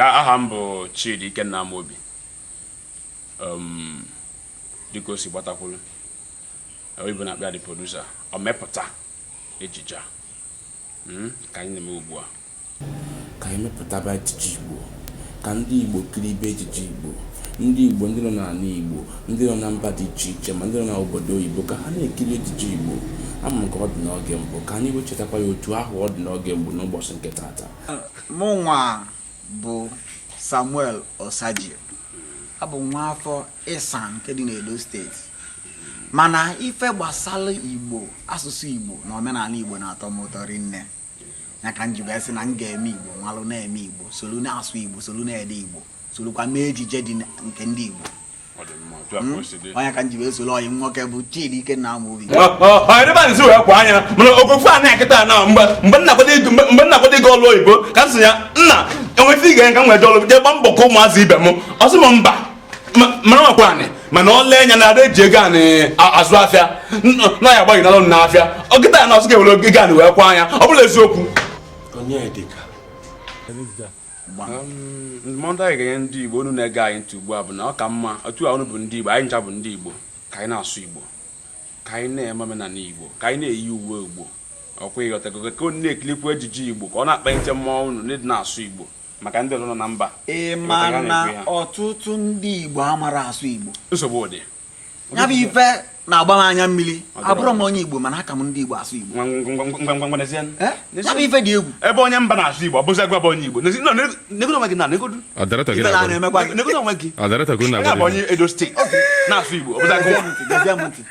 aha m bụ Chidi Ikenna Amobi. Dịka o si gbatakwulu oyibo na-akpịa dị producer ọ mepụta ejije a ka anyị na-eme ugbu a ka anyị mepụtaba ejije Igbo ka ndị Igbo kiri ibe ejije Igbo ndị Igbo ndị nọ n'ala Igbo ndị nọ na mba dị iche iche ma ndị nọ n'obodo oyibo ka ha na-ekiri ejije Igbo ama m ka ọ dị n'oge mbụ ka anyị wechetakwa ya otu ahụ ọ dị n'oge mbụ n'ụbọchị nke taata. Mụ nwa bụ Samuel Osagie abụ nwa afọ Ịsan nke dị n'Edo steeti mana ife gbasara Igbo asụsụ Igbo na omenala Igbo na-atọ m ụtọ rinne ya ka m ji wee sị na m ga-eme Igbo malụ na-eme Igbo solu na-asụ Igbo solu na-ede Igbo solukwa mee ejije dị nke ndị Igbo onye ka m ji wee solu ọyị nwoke bụ Chidi Ikenna Amobi mgbe nnakwado ego ọlụ oyibo ka m sị ya nna enwefe ige nka m nwede ọlụ jee gba mbọ ka ụmụazị ibe m ọ sị m mba mara makwa anị mana ọ lee anya na ada eji ego anị azụ afịa na ya agbaghị n'alụ n'afịa ọ kịta ya na ọsụ ga-ewere ego anị wee kwa anya ọ bụla eziokwu ndụmọdụ anyị ga-enye ndị Igbo unu na-ege anyị ntị ugbu a bụ na ọ ka mma otu a unu bụ ndị Igbo anyị ncha bụ ndị Igbo ka anyị na-asụ Igbo ka anyị na-eme omenala Igbo ka anyị na-eyi uwe Igbo ọkwa ịghọtago ka unu na-ekilikwu ejije Igbo ka ọ na-akpalite mmụọ unu n'ịdị na-asụ Igbo maka ndị ọzọ nọ na mba ịma na ọtụtụ ndị Igbo amara asụ Igbo nsogbu ụdị ya bụ ife na-agba m anya mmiri abụrụ m onye Igbo mana aka m ndị Igbo asụ Igbo ya bụ ife dị egwu ebe onye mba na-asụ Igbo ọ bụzi agwa bụ onye Igbo negodo onwe gị na negodo onwe gị bụ onye Edo steeti na-asụ Igbo ọ bụzi agwa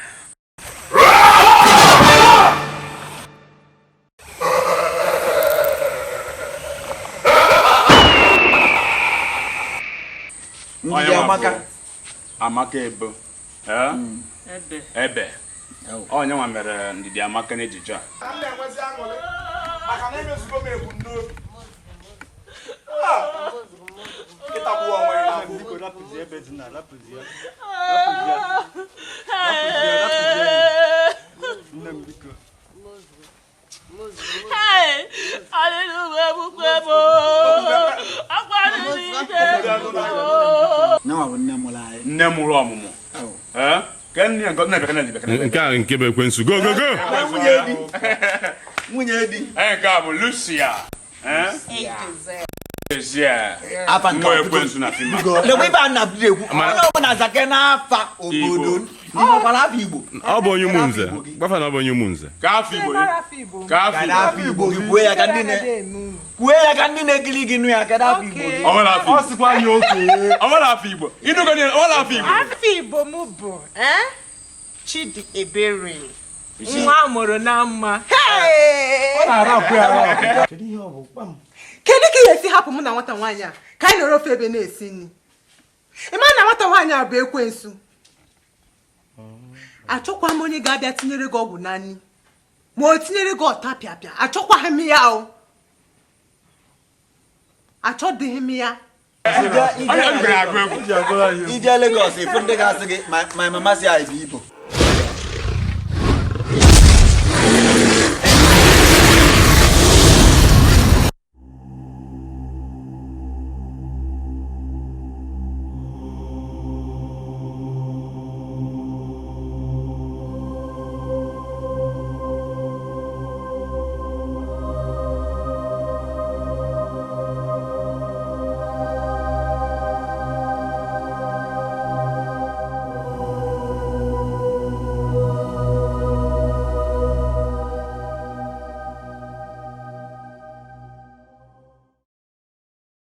Amaka Ebo ebe onye nwa mere Ndidi Amaka n'ejije a nne mụrụ ọmụmụ nke a nke bụ ekwensu go nwunye di nke a bụ Lucia ekwensu na fim n'afa obodo Igbo ọ bụ onye ụmụnze gbafa na ọ bụ onye ụmụnze ka afọ Igbo kwue ya ka ndị na-ekiri gị nụ ya ka afọ Igbo ọ sịkwa anya oke ọ nwere afọ Igbo afọ Igbo m bụ Chidi Ebere nwa amụrụ na mma kedu ka ị esi hapụ mụ na nwata nwaanyị a ka anyị nọrọ ofe ebe na-esi nri ịma na nwata nwaanyị a bụ ekwensu achọkwa m onye ga-abịa tinyere gị ọgwụ na nri ma o tinyere gị ọta pịapịa achọkwaghị m ya o achọdịghị m ya ije Lagos ifu ndị ga-asị gị my mama si anyị bụ Igbo